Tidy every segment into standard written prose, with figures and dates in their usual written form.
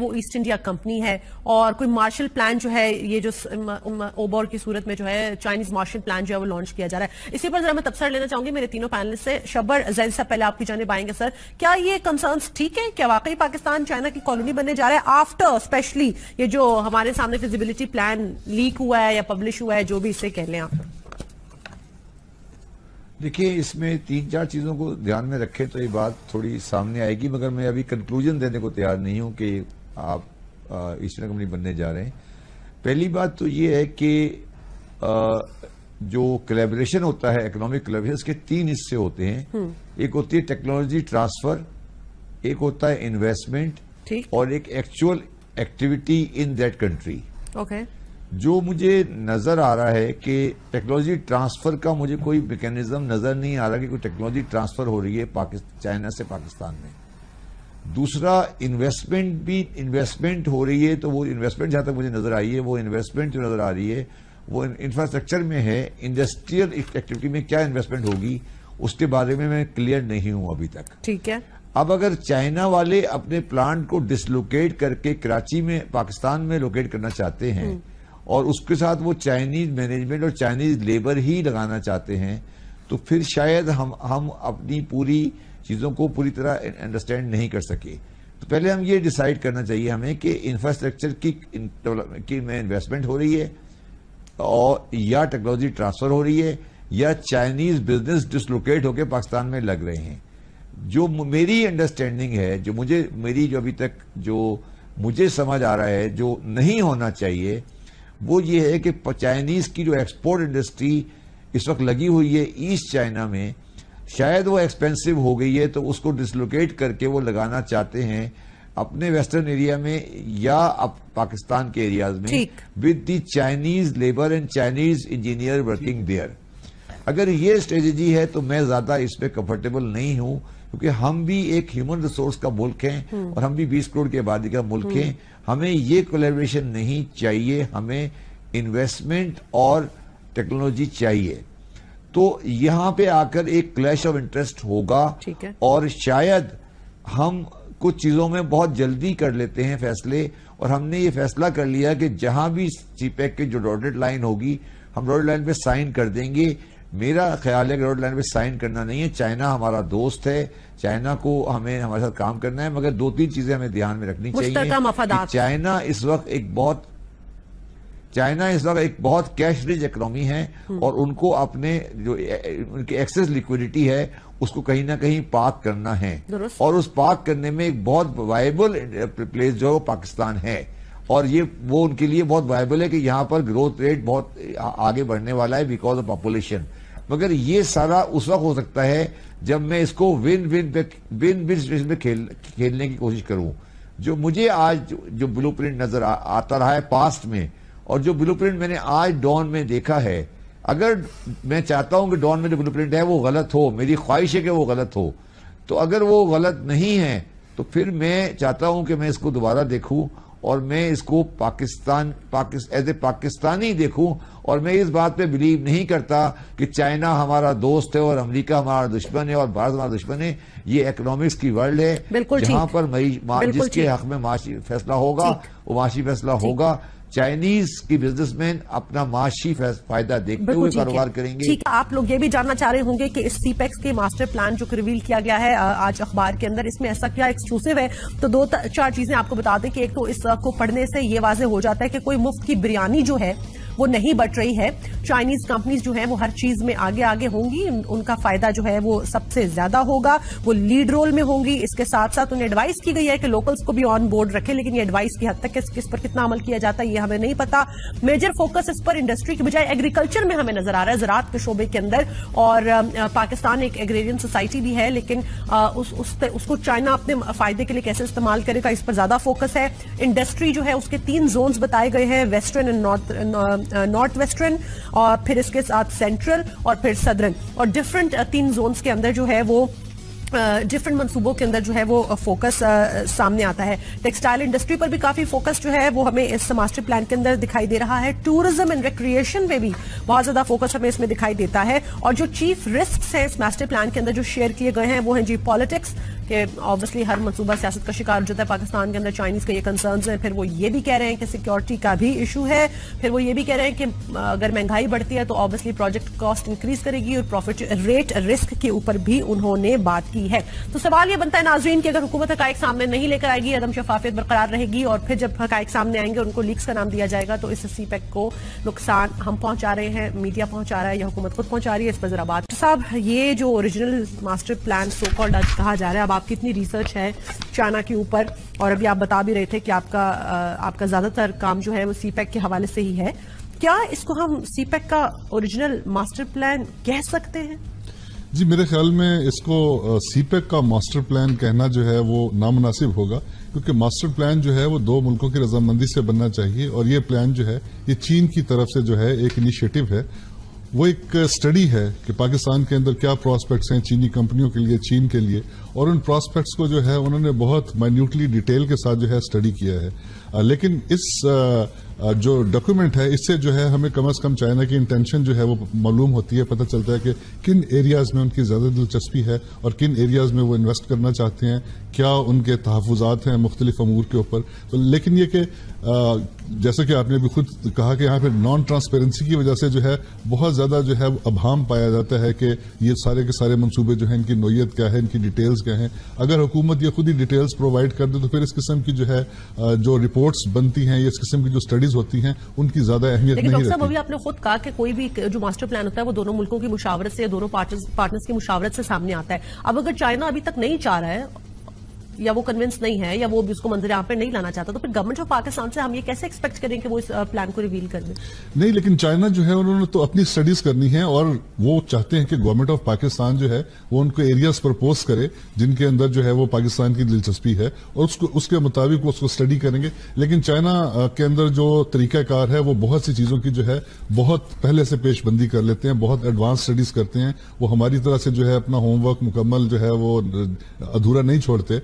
وہ East India company ہے, اور کوئی مارشل پلان جو ہے یہ جو اوبور کی صورت میں جو ہے چائنیز مارشل پلان جو ہے وہ لانچ کیا جا رہا ہے. اسی پر ذرا میں تبصرہ لینا چاہوں گی میرے تینوں پینلسٹ سے. شبر زید صاحب پہلے آپ کی جانب آئیں گے. سر, کیا یہ کنسرنس ٹھیک ہے؟ کیا واقعی پاکستان چائنا کی کالونی بننے جا رہا ہے آفٹر اسپیشلی یہ جو ہمارے سامنے فیزیبلٹی پلان لیک ہوا ہے یا پبلش ہوا ہے, جو بھی اسے کہہ لیں آپ؟ دیکھیے, اس میں 3-4 چیزوں کو دھیان میں رکھیں تو یہ بات تھوڑی سامنے آئے گی, مگر میں ابھی کنکلوژن دینے کو تیار نہیں ہوں کہ آپ ایسٹ انڈیا کمپنی بننے جا رہے ہیں. پہلی بات تو یہ ہے کہ جو کولیبریشن ہوتا ہے, اکنامک کولیبریشن, اس کے 3 حصے ہوتے ہیں. ایک ہوتی ہے ٹیکنالوجی ٹرانسفر, ایک ہوتا ہے انویسٹمنٹ, اور ایک actual activity in that country. جو مجھے نظر آ رہا ہے کہ ٹیکنالوجی ٹرانسفر کا مجھے کوئی میکینزم نظر نہیں آ رہا کہ کوئی ٹیکنالوجی ٹرانسفر ہو رہی ہے چائنا سے پاکستان میں. دوسرا, انویسٹمنٹ ہو رہی ہے, تو وہ انویسٹمنٹ جہاں تک مجھے نظر آئی ہے, وہ انویسٹمنٹ جو نظر آ رہی ہے وہ انفراسٹرکچر میں ہے. انڈسٹریل ایکٹیویٹی میں کیا انویسٹمنٹ ہوگی اس کے بارے میں کلیئر نہیں ہوں ابھی تک. ٹھیک ہے. اب اگر چائنا والے اپنے پلانٹ کو ڈسلوکیٹ کر کے کراچی میں پاکستان میں لوکیٹ کرنا چاہتے ہیں, اور اس کے ساتھ وہ چائنیز مینجمنٹ اور چائنیز لیبر ہی لگانا چاہتے ہیں, تو پھر شاید ہم اپنی پوری چیزوں کو پوری طرح انڈرسٹینڈ نہیں کر سکے. تو پہلے ہم یہ ڈیسائیڈ کرنا چاہیے ہمیں کہ انفراسٹرکچر کی میں انویسٹمنٹ ہو رہی ہے, اور یا ٹیکنالوجی ٹرانسفر ہو رہی ہے, یا چائنیز بزنس ڈسلوکیٹ ہو کے پاکستان میں لگ رہے ہیں. جو میری انڈرسٹینڈنگ ہے, جو ابھی تک جو مجھے سمجھ آ رہا ہے جو نہیں ہونا چاہیے, وہ یہ ہے کہ چائنیز کی جو ایکسپورٹ انڈسٹری اس وقت لگی ہوئی ہے ایسٹ چائنا میں, شاید وہ ایکسپینسو ہو گئی ہے, تو اس کو ڈسلوکیٹ کر کے وہ لگانا چاہتے ہیں اپنے ویسٹرن ایریا میں یا پاکستان کے ایریاز میں, with the Chinese labour and Chinese engineer working there. اگر یہ اسٹریٹجی ہے تو میں زیادہ اس پہ کمفرٹیبل نہیں ہوں, کیونکہ ہم بھی ایک ہیومن ریسورس کا ملک ہیں, اور ہم بھی 20 کروڑ کی آبادی کا ملک ہیں. ہمیں یہ کولیبریشن نہیں چاہیے, ہمیں انویسٹمنٹ اور ٹیکنالوجی چاہیے. تو یہاں پہ آ کر ایک کلیش آف انٹرسٹ ہوگا, اور شاید ہم کچھ چیزوں میں بہت جلدی کر لیتے ہیں فیصلے, اور ہم نے یہ فیصلہ کر لیا کہ جہاں بھی سی پیک کی جو ڈاٹڈ لائن ہوگی ہم ڈاٹڈ لائن پہ سائن کر دیں گے. میرا خیال ہے کہ ڈاٹڈ لائن پہ سائن کرنا نہیں ہے. چائنا ہمارا دوست ہے, چائنا کو ہمیں ہمارے ساتھ کام کرنا ہے, مگر 2-3 چیزیں ہمیں دھیان میں رکھنی چاہیے. چائنا اس وقت ایک بہت کیش ریچ اکنامی ہے, اور ان کو اپنے جو ان کی ایکسس لیکوڈیٹی ہے اس کو کہیں نہ کہیں پارک کرنا ہے, اور اس پارک کرنے میں ایک بہت وائبل پلیس جو پاکستان ہے, اور وہ ان کے لیے بہت وائبل ہے کہ یہاں پر گروتھ ریٹ بہت آگے بڑھنے والا ہے بیکاز آف پاپولیشن. مگر یہ سارا اس وقت ہو سکتا ہے جب میں اس کو ون سچویشن پہ کھیلنے کی کوشش کروں. جو مجھے آج جو بلو پرنٹ نظر آتا رہا ہے پاسٹ میں, اور جو بلو پرنٹ میں نے آج ڈان میں دیکھا ہے, اگر میں چاہتا ہوں کہ ڈان میں جو بلو پرنٹ ہے وہ غلط ہو, میری خواہش ہے کہ وہ غلط ہو, تو اگر وہ غلط نہیں ہے تو پھر میں چاہتا ہوں کہ میں اس کو دوبارہ دیکھوں, اور میں اس کو ایز اے پاکستانی دیکھوں, اور میں اس بات پہ بلیو نہیں کرتا کہ چائنا ہمارا دوست ہے اور امریکہ ہمارا دشمن ہے اور بھارت ہمارا دشمن ہے. یہ اکنامکس کی ورلڈ ہے جہاں پر جس کے حق میں معاشی فیصلہ ہوگا وہ معاشی فیصلہ ہوگا. چائنیز کی بزنس مین اپنا معاشی فائدہ دیکھتے ہوئے کاروبار کریں گے. ٹھیک ہے, آپ لوگ یہ بھی جاننا چاہ رہے ہوں گے کہ اس سی پیکس کے ماسٹر پلان جو ریویل کیا گیا ہے آج اخبار کے اندر, اس میں ایسا کیا ایکسکلوسیو ہے. تو 2-4 چیزیں آپ کو بتا دیں کہ ایک تو اس کو پڑھنے سے یہ واضح ہو جاتا ہے کہ کوئی مفت کی بریانی جو ہے وہ نہیں بٹ رہی ہے. چائنیز کمپنیز جو ہیں وہ ہر چیز میں آگے ہوں گی, ان کا فائدہ جو ہے وہ سب سے زیادہ ہوگا, وہ لیڈ رول میں ہوں گی. اس کے ساتھ ساتھ انہیں ایڈوائز کی گئی ہے کہ لوکلز کو بھی آن بورڈ رکھے, لیکن یہ ایڈوائز کی حد تک کس پر کتنا عمل کیا جاتا ہے یہ ہمیں نہیں پتا. میجر فوکس اس پر انڈسٹری کی بجائے ایگریکلچر میں ہمیں نظر آ رہا ہے, زراعت کے شعبے کے اندر, اور پاکستان ایک ایگریرین سوسائٹی بھی ہے, لیکن اس کو چائنا اپنے فائدے کے لیے کیسے استعمال کرے گا اس پر زیادہ فوکس ہے. انڈسٹری جو ہے اس کے 3 زونز بتائے گئے ہیں, ویسٹرن اینڈ نارتھ ویسٹرن, اور پھر اس کے ساتھ سینٹرل, اور پھر سدرن, اور ڈفرنٹ 3 زونز کے اندر جو ہے وہ ڈفرنٹ منصوبوں کے اندر جو ہے وہ فوکس سامنے آتا ہے. ٹیکسٹائل انڈسٹری پر بھی کافی فوکس جو ہے وہ ہمیں اس ماسٹر پلان کے اندر دکھائی دے رہا ہے. ٹورزم اینڈ ریکریشن پہ بھی بہت زیادہ فوکس ہمیں اس میں دکھائی دیتا ہے. اور جو چیف رسکس ہیں اس ماسٹر پلان کے اندر جو شیئر کیے گئے ہیں وہ ہیں جی پالیٹکس, کہ آبویسلی ہر منصوبہ سیاست کا شکار ہو جاتا ہے پاکستان کے اندر. چائنیز کے یہ کنسرنز ہیں, پھر وہ یہ بھی کہہ رہے ہیں کہ سیکیورٹی کا بھی ایشو ہے, پھر وہ یہ بھی کہہ رہے ہیں کہ اگر مہنگائی بڑھتی ہے تو آبویسلی پروجیکٹ کاسٹ انکریز کرے گی, اور پروفٹ ریٹ رسک کے اوپر بھی انہوں نے بات کی ہے. تو سوال یہ بنتا ہے ناظرین کہ اگر حکومت حقائق سامنے نہیں لے کر آئے گی, عدم شفافیت برقرار رہے گی, اور پھر جب حقائق سامنے آئیں گے ان کو لیکس کا نام دیا جائے گا, تو اس سی پیک کو نقصان ہم پہنچا رہے ہیں, میڈیا پہنچا رہا ہے, یا حکومت خود پہنچا رہی ہے؟ اس پر ذرا بات صاحب. یہ جو original master plan so called کہا جا رہا ہے, اب آپ کی اتنی ریسرچ ہے چائنا کے اوپر, اور ابھی آپ بتا بھی رہے تھے کہ آپ کا زیادہ تر کام جو ہے وہ سی پیک کے حوالے سے ہی ہے, کیا اس کو ہم سی پیک کا اوریجنل ماسٹر پلان کہہ سکتے ہیں؟ جی میرے خیال میں اس کو سی پیک کا ماسٹر پلان کہنا جو ہے وہ نامناسب ہوگا, کیونکہ ماسٹر پلان جو ہے وہ دو ملکوں کی رضامندی سے بننا چاہیے, اور یہ پلان جو ہے یہ چین کی طرف سے جو ہے ایک انیشیٹو ہے. وہ ایک اسٹڈی ہے کہ پاکستان کے اندر کیا پراسپیکٹس ہیں چینی کمپنیوں کے لیے, چین کے لیے, اور ان پراسپیکٹس کو جو ہے انہوں نے بہت مائنیوٹلی ڈیٹیل کے ساتھ جو ہے اسٹڈی کیا ہے. لیکن اس جو ڈاکیومنٹ ہے اس سے جو ہے ہمیں کم از کم چائنا کی انٹینشن جو ہے وہ معلوم ہوتی ہے, پتہ چلتا ہے کہ کن ایریاز میں ان کی زیادہ دلچسپی ہے اور کن ایریاز میں وہ انویسٹ کرنا چاہتے ہیں, کیا ان کے تحفظات ہیں مختلف امور کے اوپر. تو لیکن یہ کہ جیسا کہ آپ نے ابھی خود کہا کہ یہاں پہ نان ٹرانسپیرنسی کی وجہ سے جو ہے بہت زیادہ جو ہے ابہام پایا جاتا ہے کہ یہ سارے کے سارے منصوبے جو ہیں ان کی نوعیت کیا ہے, ان کی ڈیٹیلز کیا ہیں. اگر حکومت یہ خود ہی ڈیٹیلز پرووائڈ کر دے تو پھر اس قسم کی جو ہے جو رپورٹس بنتی ہیں یا اس قسم کی جو اسٹڈیز ہوتی ہیں ان کی زیادہ اہمیت نہیں رہتی. لیکن ابھی آپ نے خود کہا کہ کوئی بھی جو ماسٹر پلان ہوتا ہے وہ دونوں ملکوں کی مشاورت سے, دونوں پارٹنرز کی مشاورت سے سامنے آتا ہے. اب اگر چائنا ابھی تک نہیں چاہ رہا ہے یا وہ کنونس نہیں ہے یا وہ بھی اس کو منظر عام پہ نہیں لانا چاہتا, تو پھر گورنمنٹ آف پاکستان سے ہم یہ کیسے ایکسپیکٹ کریں کہ وہ اس پلان کو ریویل کر دیں؟ نہیں, لیکن چائنا جو ہے انہوں نے تو اپنی اسٹڈیز کرنی ہے, اور وہ چاہتے ہیں کہ گورنمنٹ آف پاکستان جو ہے وہ ان کو ایریاز پرپوز کرے جن کے اندر جو ہے وہ پاکستان کی دلچسپی ہے, اور اس کے مطابق وہ اس کو اسٹڈی کریں گے. لیکن چائنا کے اندر جو طریقہ کار ہے وہ بہت سی چیزوں کی جو ہے بہت پہلے سے پیش بندی کر لیتے ہیں, بہت ایڈوانس اسٹڈیز کرتے ہیں. وہ ہماری طرح سے جو ہے اپنا ہوم ورک مکمل جو ہے وہ ادھورا نہیں چھوڑتے.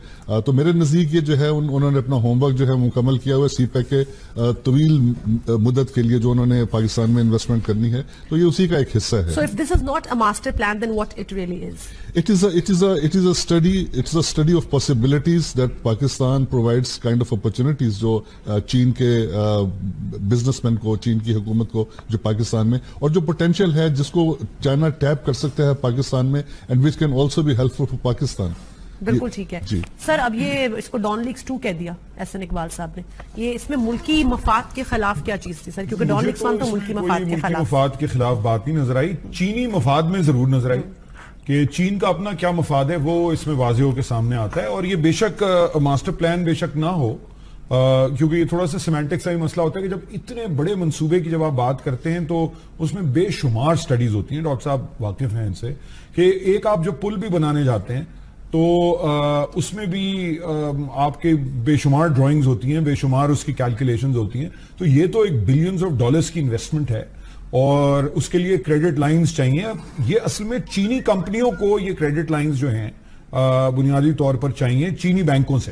تو میرے نزدیک یہ جو ہے انہوں نے اپنا ہوم ورک جو ہے مکمل کیا ہوا ہے سی پیک کے طویل مدت کے لیے جو انہوں نے پاکستان میں انویسٹمنٹ کرنی ہے, تو یہ اسی کا ایک حصہ ہے. So if this is not a master plan, then what it really is? It is a study of possibilities that Pakistan provides kind of opportunities جو چین کے بزنس مین کو, چین کی حکومت کو جو پاکستان میں, اور جو پوٹینشیل ہے جس کو چائنا ٹیپ کر سکتا ہے پاکستان میں, and which can also be helpful for Pakistan. بالکل ٹھیک ہے سر. اب یہ اس کو ڈان لیکس 2 کہہ دیا احسن اقبال صاحب نے, یہ اس میں ملکی مفاد کے خلاف کیا چیز تھی سر؟ کیونکہ ڈان لیکس 1 تو ملکی مفاد کے خلاف بات نہیں نظر آئی, چینی مفاد میں ضرور نظر آئی کہ چین کا اپنا کیا مفاد ہے وہ اس میں واضح ہو کے سامنے آتا ہے. اور یہ بے شک ماسٹر پلان بے شک نہ ہو, کیونکہ یہ تھوڑا سا سیمینٹک سا ہی مسئلہ ہوتا ہے کہ جب اتنے بڑے منصوبے کی جب آپ بات کرتے ہیں تو اس میں بے شمار سٹڈیز ہوتی ہیں. ڈاکٹر صاحب واقف ہیں ان سے کہ ایک آپ جو پل بھی بنانے جاتے ہیں تو اس میں بھی آپ کے بے شمار ڈرائنگز ہوتی ہیں, بے شمار اس کی کیلکولیشنز ہوتی ہیں. تو یہ تو ایک بلینز آف ڈالرز کی انویسٹمنٹ ہے, اور اس کے لیے کریڈٹ لائنز چاہیے. یہ اصل میں چینی کمپنیوں کو یہ کریڈٹ لائنز جو ہیں بنیادی طور پر چاہیے چینی بینکوں سے,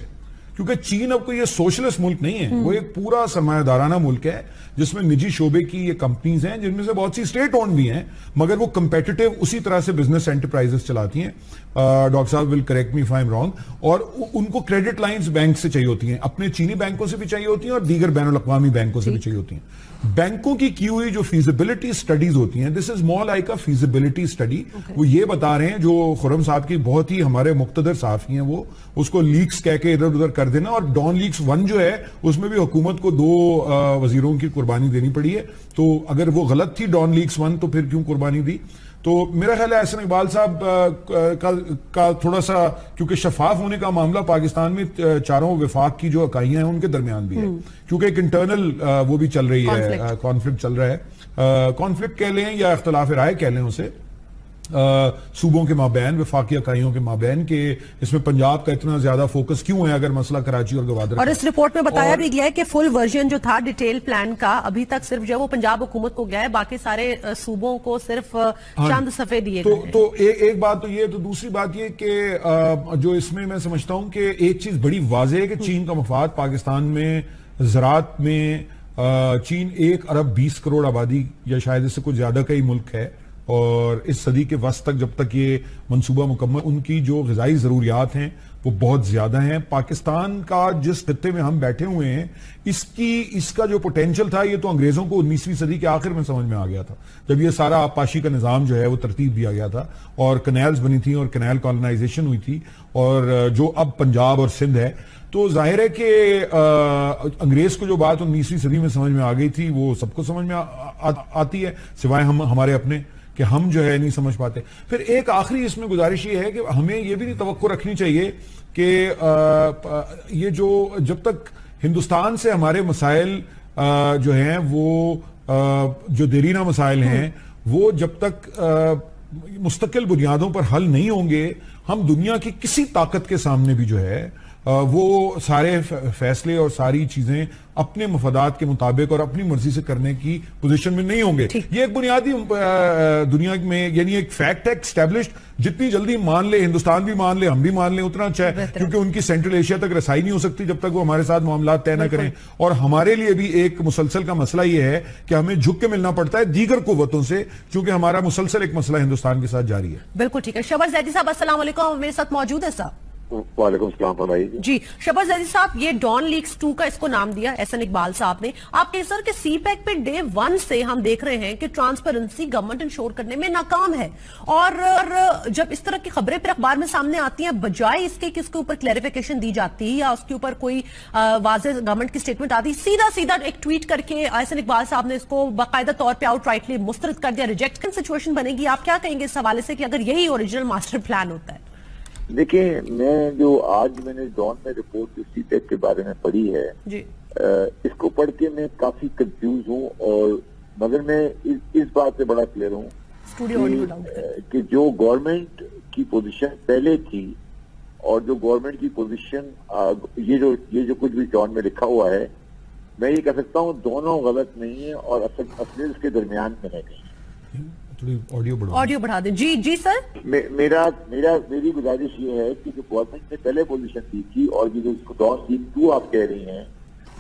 کیونکہ چین اب کوئی یہ سوشلسٹ ملک نہیں ہے, وہ ایک پورا سرمایہ دارانہ ملک ہے جس میں نجی شعبے کی یہ کمپنیز ہیں جن میں سے بہت سی اسٹیٹ اونڈ بھی ہیں, مگر وہ کمپیٹیٹیو اسی طرح سے بزنس انٹرپرائزز چلاتی ہیں. ڈاکٹر صاحب will correct me if I am wrong. اور ان کو کریڈٹ لائنز بینک سے چاہیے ہوتی ہیں, اپنے چینی بینکوں سے بھی چاہیے ہوتی ہیں اور دیگر بین الاقوامی بینکوں سے بھی چاہیے ہوتی ہیں. بینکوں کی کی ہوئی جو فیزیبلٹی سٹڈیز ہوتی ہیں, this is more like a feasibility study. وہ یہ بتا رہے ہیں جو خرم صاحب کی بہت ہی ہمارے مقتدر صحافی ہیں وہ اس کو لیکس کہہ کے ادھر ادھر کر دینا, اور ڈان لیکس 1 جو ہے اس میں بھی حکومت کو 2 وزیروں کی قربانی دینی پڑی ہے. تو اگر وہ غلط تھی ڈان لیکس 1 تو پھر کیوں قربانی دی؟ تو میرا خیال ہے احسن اقبال صاحب کا تھوڑا سا, کیونکہ شفاف ہونے کا معاملہ پاکستان میں چاروں وفاق کی جو اکائیاں ہیں ان کے درمیان بھی ہے, کیونکہ ایک انٹرنل وہ بھی چل رہی ہے, کانفلکٹ چل رہا ہے, کانفلکٹ کہہ لیں یا اختلاف رائے کہہ لیں اسے, صوبوں کے مابین, وفاقی اکائیوں کے مابین, کہ اس میں پنجاب کا اتنا زیادہ فوکس کیوں ہے اگر مسئلہ کراچی اور گوادر. اور اس رپورٹ میں بتایا بھی گیا ہے کہ فل ورژن جو تھا ڈیٹیل پلان کا ابھی تک صرف جو ہے وہ پنجاب حکومت کو گیا ہے, باقی سارے صوبوں کو صرف چند صفحے دیے گئے. تو ایک بات تو یہ, تو دوسری بات یہ کہ جو اس میں سمجھتا ہوں کہ ایک چیز بڑی واضح ہے کہ چین کا مفاد پاکستان میں زراعت میں, چین 1 ارب 20 کروڑ آبادی یا شاید اس سے کچھ زیادہ کا ہی ملک ہے, اور اس صدی کے وسط تک جب تک یہ منصوبہ مکمل، ان کی جو غذائی ضروریات ہیں وہ بہت زیادہ ہیں. پاکستان کا جس خطے میں ہم بیٹھے ہوئے ہیں اس کا جو پوٹینشل تھا، یہ تو انگریزوں کو 19ویں صدی کے آخر میں سمجھ میں آ گیا تھا، جب یہ سارا آبپاشی کا نظام جو ہے وہ ترتیب دیا گیا تھا اور کنیلز بنی تھیں اور کنیل کالونائزیشن ہوئی تھی، اور جو اب پنجاب اور سندھ ہے. تو ظاہر ہے کہ انگریز کو جو بات 19ویں صدی میں سمجھ میں آ گئی تھی وہ سب کو سمجھ میں آتی ہے، سوائے ہمارے اپنے کہ ہم جو ہے نہیں سمجھ پاتے. پھر ایک آخری اس میں گزارش یہ ہے کہ ہمیں یہ بھی نہیں توقع رکھنی چاہیے کہ یہ جو جب تک ہندوستان سے ہمارے مسائل جو ہیں وہ جو دیرینہ مسائل ہیں وہ جب تک مستقل بنیادوں پر حل نہیں ہوں گے، ہم دنیا کی کسی طاقت کے سامنے بھی جو ہے وہ سارے فیصلے اور ساری چیزیں اپنے مفادات کے مطابق اور اپنی مرضی سے کرنے کی پوزیشن میں نہیں ہوں گے. یہ ایک بنیادی دنیا میں یعنی ایک فیکٹ ہے اسٹیبلشڈ. جتنی جلدی مان لے ہندوستان بھی مان لے، ہم بھی مان لیں، اتنا اچھا ہے، کیونکہ ان کی سینٹرل ایشیا تک رسائی نہیں ہو سکتی جب تک وہ ہمارے ساتھ معاملات طے نہ کریں. اور ہمارے لیے بھی ایک مسلسل کا مسئلہ یہ ہے کہ ہمیں جھک کے ملنا پڑتا ہے دیگر قوتوں سے، کیونکہ ہمارا مسلسل ایک مسئلہ ہندوستان کے ساتھ جاری ہے. بالکل ٹھیک ہے. شہباز زیدی صاحب السلام علیکم، میرے ساتھ موجود ہے صاحب. وعلیکم السلام فرمائیے. جی شہباز زیدی صاحب، یہ ڈان لیکس 2 کا اس کو نام دیا احسن اقبال صاحب نے. آپ کے سر کہ سی پیک پہ ڈے 1 سے ہم دیکھ رہے ہیں کہ ٹرانسپیرنسی گورنمنٹ انشور کرنے میں ناکام ہے، اور جب اس طرح کی خبریں پھر اخبار میں سامنے آتی ہیں، بجائے اس کے کہ اس کے اوپر کلیریفیکیشن دی جاتی یا اس کے اوپر کوئی واضح گورنمنٹ کی سٹیٹمنٹ آتی، سیدھا ایک ٹویٹ کر کے احسن اقبال صاحب نے اس کو باقاعدہ طور پہ آؤٹ رائٹلی مسترد کر دیا، ریجیکٹ کی سچویشن بنے گی. آپ کیا کہیں گے اس حوالے سے کہ اگر یہی اوریجنل ماسٹر پلان ہوتا ہے؟ دیکھیں، میں نے ڈان میں رپورٹ جو سی پیک کے بارے میں پڑھی ہے جی، اس کو پڑھ کے میں کافی کنفیوز ہوں، اور مگر میں اس بات سے بڑا کلیئر ہوں کہ جو گورنمنٹ کی پوزیشن پہلے تھی اور جو گورنمنٹ کی پوزیشن یہ جو کچھ بھی ڈان میں لکھا ہوا ہے، میں یہ کہہ سکتا ہوں دونوں غلط نہیں ہیں اور اصل اس کے درمیان میں ہے. آڈیو بڑھا دیں. جی سر، میری گزارش یہ ہے کہ جو گورنمنٹ نے پہلے پوزیشن دی تھی اور یہ جو ڈان لیگ 2 آپ کہہ رہی ہیں،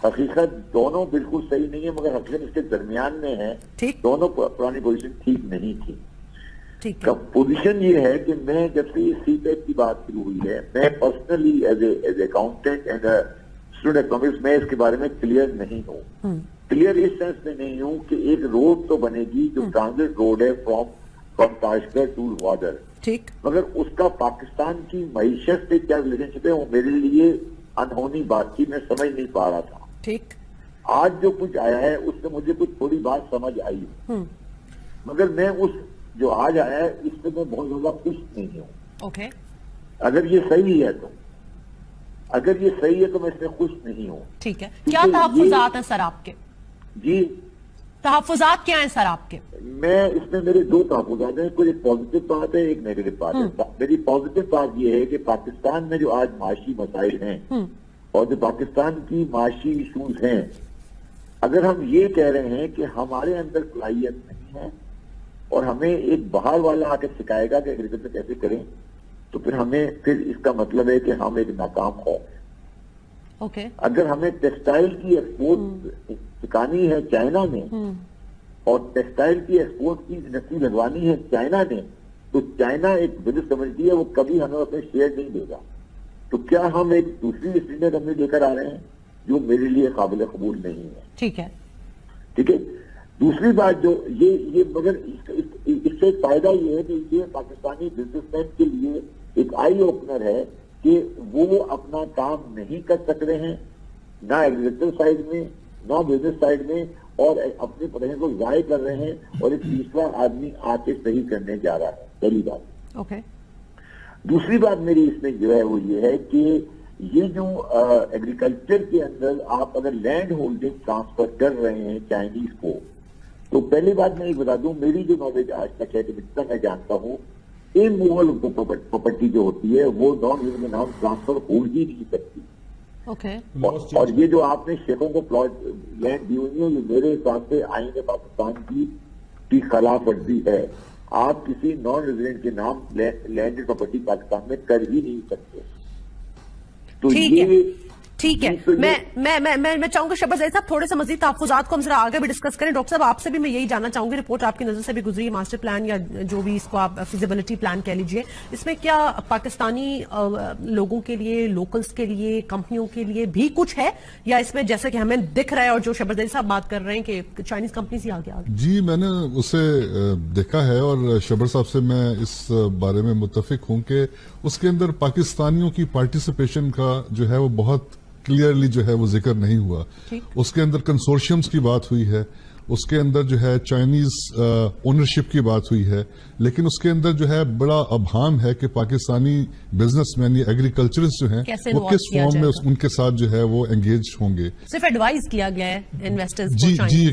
حقیقت دونوں بالکل صحیح نہیں ہے، مگر حقیقت اس کے درمیان میں ہے. دونوں پرانی پوزیشن ٹھیک نہیں تھی. پوزیشن یہ ہے کہ میں جب سے یہ سی پیک کی بات شروع ہوئی ہے، میں personally as a accountant and student economics میں اس کے بارے میں کلیئر نہیں ہوں. کلیئر اس سینس میں نہیں ہوں کہ ایک روڈ تو بنے گی جو ٹرانزٹ روڈ ہے فرام تاشگڑھ ٹو گوادر، ٹھیک، مگر اس کا پاکستان کی معیشت سے کیا ریلیشن شپ ہے وہ میرے لیے انہونی بات تھی، میں سمجھ نہیں پا رہا تھا. ٹھیک، آج جو کچھ آیا ہے اس سے مجھے کچھ تھوڑی بات سمجھ آئی، مگر میں اس جو آج آیا ہے اس سے میں بہت زیادہ خوش نہیں ہوں. اگر یہ صحیح ہے تو میں اس میں خوش نہیں ہوں. ٹھیک ہے، کیا تحفظات ہیں سر آپ کے؟ جی، تحفظات کیا ہیں سر آپ کے؟ اس میں میرے 2 تحفظات ہیں، کوئی ایک پازیٹو بات ہے، ایک نیگیٹو بات ہے. میری پازیٹو بات یہ ہے کہ پاکستان میں جو آج معاشی مسائل ہیں اور جو پاکستان کی معاشی ایشوز ہیں، اگر ہم یہ کہہ رہے ہیں کہ ہمارے اندر صلاحیت نہیں ہے اور ہمیں ایک باہر والا آ کے سکھائے گا کہ ایگریکلچر کیسے کریں، تو پھر اس کا مطلب ہے کہ ہم ایک ناکام قوم ہیں. اگر ہمیں ٹیکسٹائل کی ایکسپورٹ سکھانی ہے چائنا میں اور ٹیکسٹائل کی ایکسپورٹ کی انڈسٹری لگوانی ہے چائنا نے، تو چائنا ایک بزنس کمیونٹی ہے، وہ کبھی ہمیں اپنے شیئر نہیں دے گا. تو کیا ہم ایک دوسری ایسٹ انڈیا کمپنی لے کر آ رہے ہیں جو میرے لیے قابل قبول نہیں ہے. ٹھیک ہے. دوسری بات جو یہ مگر اس سے فائدہ یہ ہے کہ یہ پاکستانی بزنس مین کے لیے ایک آئی اوپنر ہے کہ وہ اپنا کام نہیں کر سک رہے ہیں، نہ ایگریکلچر سائڈ میں نہ بزنس سائڈ میں، اور اپنے پیسے کو ضائع کر رہے ہیں، اور ایک تیسرا آدمی آ کے صحیح کرنے جا رہا ہے. پہلی بات. دوسری بات میری اس میں جو ہے وہ یہ ہے کہ یہ جو ایگریکلچر کے اندر آپ اگر لینڈ ہولڈنگ ٹرانسفر کر رہے ہیں چائنیز کو، تو پہلی بات میں یہ بتا دوں، میری جو نالج آج تک ہے جتنا میں جانتا ہوں، اموول پراپرٹی جو ہوتی ہے وہ نان یوزر کے نام ٹرانسفر ہو ہی نہیں سکتی. اور یہ جو آپ نے شیخوں کو پلاٹ لینڈ دی ہوئی ہے، یہ میرے حساب سے آئین پاکستان کی خلاف ورزی ہے. آپ کسی نان ریزیڈنٹ کے نام لینڈ پراپرٹی پاکستان میں کر ہی نہیں سکتے. تو ٹھیک ہے. میں چاہوں گا شہباز زید صاحب تھوڑے سے مزید تحفظات کو ہم ذرا آگے بھی ڈسکس کریں. ڈاکٹر صاحب آپ سے بھی میں یہی جاننا چاہوں گی, رپورٹ آپ کی نظر سے بھی گزری ہے, ماسٹر پلان یا جو بھی اس کو آپ فیزیبلٹی پلان کہہ لیجئے, اس میں کیا پاکستانی لوگوں کے لیے, لوکلز کے لیے, کمپنیوں کے لیے بھی کچھ ہے, یا اس میں جیسے کہ ہمیں دکھ رہا ہے اور جو شہباز زید صاحب بات کر رہے ہیں کہ چائنیز کمپنیز ہی آگے آگے؟ جی میں نے اسے دیکھا ہے اور شہباز صاحب سے میں اس بارے میں متفق ہوں کہ اس کے اندر پاکستانیوں کی پارٹیسپیشن کا جو ہے وہ بہت کلیئرلی جو ہے وہ ذکر نہیں ہوا. اس کے اندر کنسورشیمز کی بات ہوئی ہے, اس کے اندر جو ہے چائنیز اونرشپ کی بات ہوئی ہے, لیکن اس کے اندر جو ہے بڑا ابہام ہے کہ پاکستانی بزنس مین یا ایگریکلچرسٹ جو ہیں وہ کس فارم میں ان کے ساتھ جو ہے وہ انگیج ہوں گے. صرف ایڈوائز کیا گیا ہے انویسٹرز کو. جی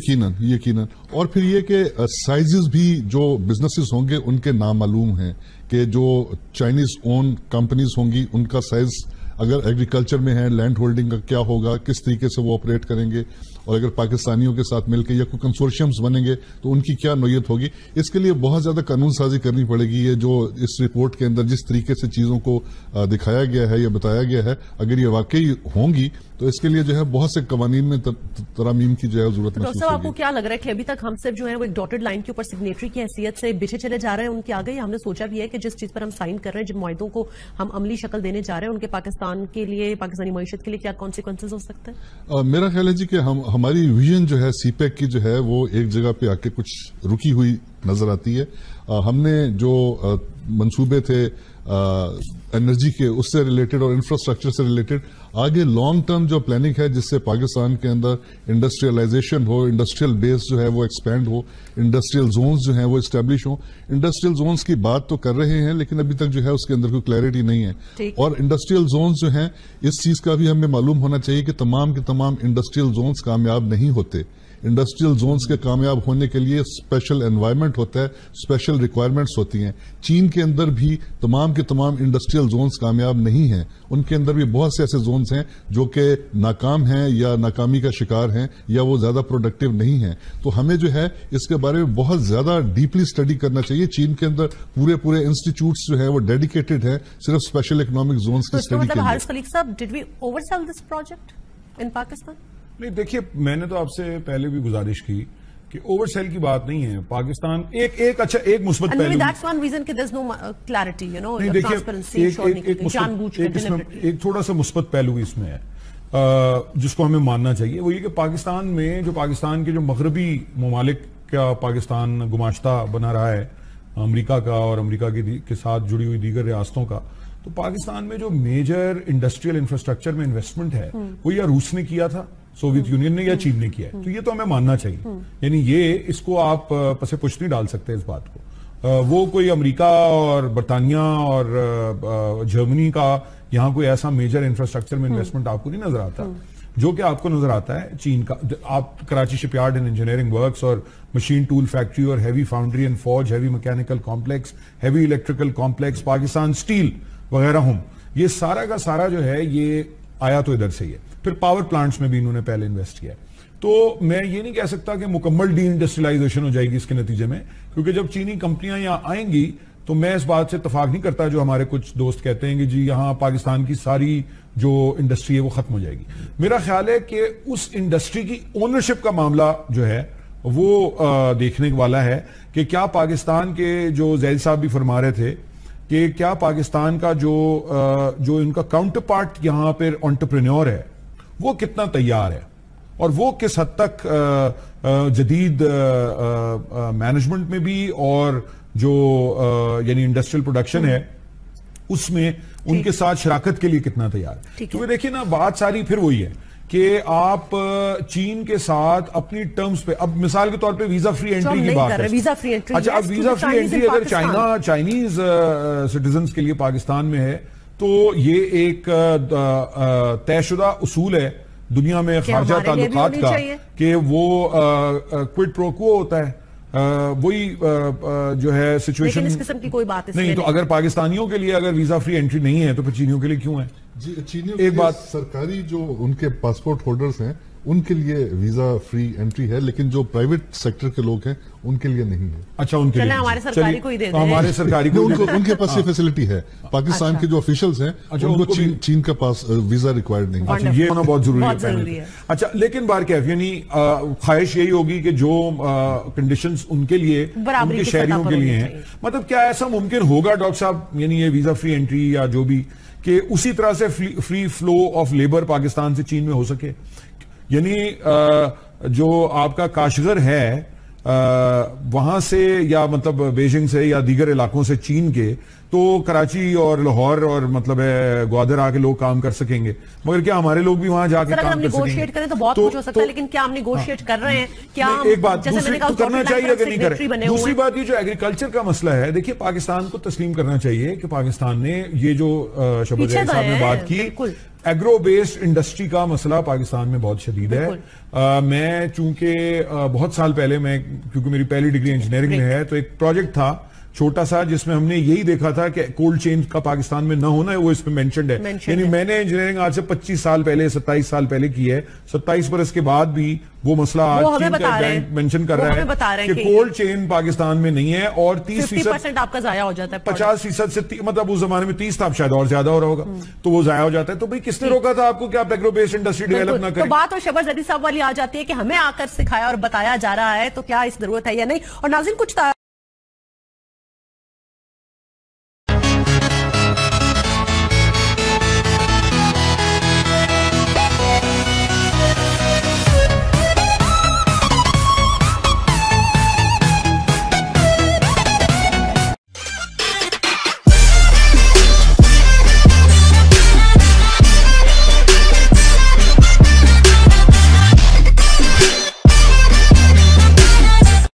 یقیناً. اور پھر یہ کہ سائزز بھی جو بزنسز ہوں گے ان کے نامعلوم ہیں, کہ جو چائنیز اون کمپنیز ہوں گی ان کا سائز اگر ایگریکلچر میں ہے, لینڈ ہولڈنگ کا کیا ہوگا, کس طریقے سے وہ آپریٹ کریں گے, اور اگر پاکستانیوں کے ساتھ مل کے یا کوئی کنسورشیمز بنیں گے تو ان کی کیا نوعیت ہوگی. اس کے لیے بہت زیادہ قانون سازی کرنی پڑے گی. یہ جو اس رپورٹ کے اندر جس طریقے سے چیزوں کو دکھایا گیا ہے یا بتایا گیا ہے, اگر یہ واقعی ہوں گی تو اس کے لیے جو ہے بہت سے قوانین میں ترامیم کی جو ہے ضرورت محسوس ہوگی. آپ کو کیا لگ رہا ہے کہ ابھی تک ہم صرف جو ہے وہ ایک ڈاٹڈ لائن کے اوپر سگنیٹری کی حیثیت سے بچھے چلے جا رہے ہیں ان کے آگے, یا ہم نے سوچا بھی ہے کہ جس چیز پر ہم سائن کر رہے ہیں, جن معاہدوں کو ہم عملی شکل دینے جا رہے ہیں, ان کے پاکستان کے لیے, پاکستانی معیشت کے لیے کیا کانسیکوینسز ہو سکتے ہیں؟ میرا خیال ہے جی کہ ہماری ویژن جو ہے سی پیک کی جو ہے وہ ایک جگہ پہ آ کے کچھ رکی ہوئی نظر آتی ہے. ہم نے جو منصوبے تھے انرجی کے اس سے ریلیٹڈ اور انفراسٹرکچر سے ریلیٹڈ, آگے لانگ ٹرم جو پلاننگ ہے جس سے پاکستان کے اندر انڈسٹریلائزیشن ہو, انڈسٹریل بیس جو ہے وہ ایکسپینڈ ہو, انڈسٹریل زونز جو ہیں وہ اسٹیبلش ہوں. انڈسٹریل زونز کی بات تو کر رہے ہیں لیکن ابھی تک جو ہے اس کے اندر کوئی کلیئرٹی نہیں ہے. اور انڈسٹریل زونز جو ہیں اس چیز کا بھی ہمیں معلوم ہونا چاہیے کہ تمام کے تمام انڈسٹریل زونز کامیاب نہیں ہوتے. انڈسٹریل زونز کے کامیاب ہونے کے لیے اسپیشل انوائرمنٹ ہوتا ہے, اسپیشل ریکوائرمنٹس ہوتی ہیں. چین کے اندر بھی تمام کے تمام انڈسٹریل زونز کامیاب نہیں ہیں, ان کے اندر بھی بہت سے ایسے زونز ہیں جو کہ ناکام ہیں یا ناکامی کا شکار ہیں یا وہ زیادہ پروڈکٹیو نہیں ہیں. تو ہمیں جو ہے اس کے بارے میں بہت زیادہ ڈیپلی اسٹڈی کرنا چاہیے. چین کے اندر پورے انسٹیٹیوٹس جو ہے وہ ڈیڈیکیٹڈ ہیں صرف اسپیشل اکنامک زونز کی اسٹڈی کے لیے. حارث خلیق صاحب, ڈڈ وی اوور سیل دس پروجیکٹ ان پاکستان؟ نہیں دیکھیے, میں نے تو آپ سے پہلے بھی گزارش کی کہ اوور سیل کی بات نہیں ہے. پاکستان ایک مثبت پہلو, ایک تھوڑا سا مثبت پہلو اس میں ہے جس کو ہمیں ماننا چاہیے, وہ یہ کہ پاکستان میں جو پاکستان کے جو مغربی ممالک کا پاکستان گماشتہ بنا رہا ہے, امریکہ کا اور امریکہ کے ساتھ جڑی ہوئی دیگر ریاستوں کا, تو پاکستان میں جو میجر انڈسٹریل انفراسٹرکچر میں انویسٹمنٹ ہے وہ یا روس نے کیا تھا, سوویت یونین نے, یا چین نے کیا ہے. تو یہ تو ہمیں ماننا چاہیے, یعنی یہ اس کو آپ پسے پوچھ نہیں ڈال سکتے اس بات کو. وہ کوئی امریکہ اور برطانیہ اور جرمنی کا یہاں کوئی ایسا میجر انفراسٹرکچر میں انویسٹمنٹ آپ کو نہیں نظر آتا جو کہ آپ کو نظر آتا ہے چین کا. آپ Karachi ship yard and engineering works اور مشین ٹول فیکٹری اور heavy foundry and forge, heavy mechanical complex, heavy electrical complex, Pakistan steel وغیرہ ہوں, یہ سارا کا سارا جو ہے یہ آیا تو ادھر سے ہی ہے. پھر پاور پلانٹس میں بھی انہوں نے پہلے انویسٹ کیا. تو میں یہ نہیں کہہ سکتا کہ مکمل ڈی انڈسٹریلائزیشن ہو جائے گی اس کے نتیجے میں, کیونکہ جب چینی کمپنیاں یہاں آئیں گی تو میں اس بات سے اتفاق نہیں کرتا جو ہمارے کچھ دوست کہتے ہیں کہ جی یہاں پاکستان کی ساری جو انڈسٹری ہے وہ ختم ہو جائے گی. میرا خیال ہے کہ اس انڈسٹری کی اونرشپ کا معاملہ جو ہے وہ دیکھنے والا ہے کہ کیا پاکستان کے, جو زید صاحب بھی فرما رہے تھے کہ کیا پاکستان کا جو ان کا کاؤنٹر پارٹ یہاں پر انٹرپرینور ہے وہ کتنا تیار ہے, اور وہ کس حد تک جدید مینجمنٹ میں بھی اور جو یعنی انڈسٹریل پروڈکشن ہے اس میں ان کے ساتھ شراکت کے لیے کتنا تیار ہے. کیونکہ دیکھیں نا, بات ساری پھر وہی ہے کہ آپ چین کے ساتھ اپنی ٹرمز پہ, اب مثال کے طور پہ ویزا فری انٹری کی بات ہے. اچھا, اب ویزا فری انٹری اگر چائنیز سٹیزنز کے لیے پاکستان میں ہے تو یہ ایک طے شدہ اصول ہے دنیا میں خارجہ تعلقات کا کہ وہ کوئڈ پرو کو ہوتا ہے, وہی جو ہے سچویشن. اس قسم کی کوئی بات نہیں, تو اگر پاکستانیوں کے لیے اگر ویزا فری انٹری نہیں ہے تو پھر چینیوں کے لیے کیوں ہے؟ جی, چینیوں کے سرکاری جو ان کے پاسپورٹ ہولڈرز ہیں ان کے لیے ویزا فری انٹری ہے، لیکن جو پرائیویٹ سیکٹر کے لوگ ہیں ان کے لیے نہیں ہے۔ اچھا، ان کے لیے ہمارے سرکاری کو ہی دے دیں، ہمارے سرکاری کو ان کے پاس یہ فیسلٹی ہے۔ پاکستان کے جو آفیشلز ہیں ان کو چین کا پاس ویزا ریکوائرڈ نہیں ہے۔ اچھا، یہ ہونا بہت ضروری ہے۔ اچھا، لیکن بار کیف یعنی خواہش یہی ہوگی کہ جو کنڈیشنز ان کے لیے، ان کے شہریوں کے لیے ہیں، مطلب کیا ایسا ممکن ہوگا ڈاکٹر صاحب، یعنی یہ ویزا فری انٹری یا جو بھی، کہ اسی طرح سے free flow of labour Pakistan سے چین میں ہو سکے؟ یعنی جو آپ کا کاشغر ہے وہاں سے، یا مطلب بیجنگ سے یا دیگر علاقوں سے چین کے، تو کراچی اور لاہور اور مطلب گوادر آ کے لوگ کام کر سکیں گے، مگر کیا ہمارے لوگ بھی وہاں جا کے کام کر سکیں گے؟ کریں تو بہت کچھ ہو سکتا ہے، لیکن کیا ہم نیگوشیٹ کر رہے ہیں؟ کیا ایک بات کرنا چاہیے کہ نہیں کریں؟ دوسری بات یہ جو ایگریکلچر کا مسئلہ ہے، دیکھیے پاکستان کو تسلیم کرنا چاہیے کہ پاکستان نے یہ جو شہباز صاحب نے بات کی، ایگرو بیسڈ انڈسٹری کا مسئلہ پاکستان میں بہت شدید ہے۔ میں چونکہ بہت سال پہلے، کیونکہ میری پہلی ڈگری انجینئرنگ میں ہے، تو ایک پروجیکٹ تھا چھوٹا سا جس میں ہم نے یہی دیکھا تھا کہ کولڈ چین کا پاکستان میں نہ ہونا ہے، وہ اس میں مینشنڈ ہے۔ یعنی میں نے انجینئرنگ آج سے 25 سال پہلے، 27 سال پہلے کی ہے، 27 برس کے بعد بھی وہ مسئلہ آج چین کا بینک مینشن کر رہا ہے کہ کولڈ چین پاکستان میں نہیں ہے، اور 30% آپ کا ضائع ہو جاتا ہے، 50% سے مطلب اس زمانے میں 30 تھا، شاید اور زیادہ ہو رہا ہوگا، تو وہ ضائع ہو جاتا ہے۔ تو بھئی کس نے روکا تھا آپ کو کہ آپ ایگرو بیسڈ انڈسٹری ڈیولپ نہ کریں؟ تو بات اور شہباز صاحب والی آ جاتی ہے کہ ہمیں آ کر سکھایا اور بتایا جا رہا ہے، تو کیا اس ضرورت ہے یا نہیں؟ اور ناظرین، کچھ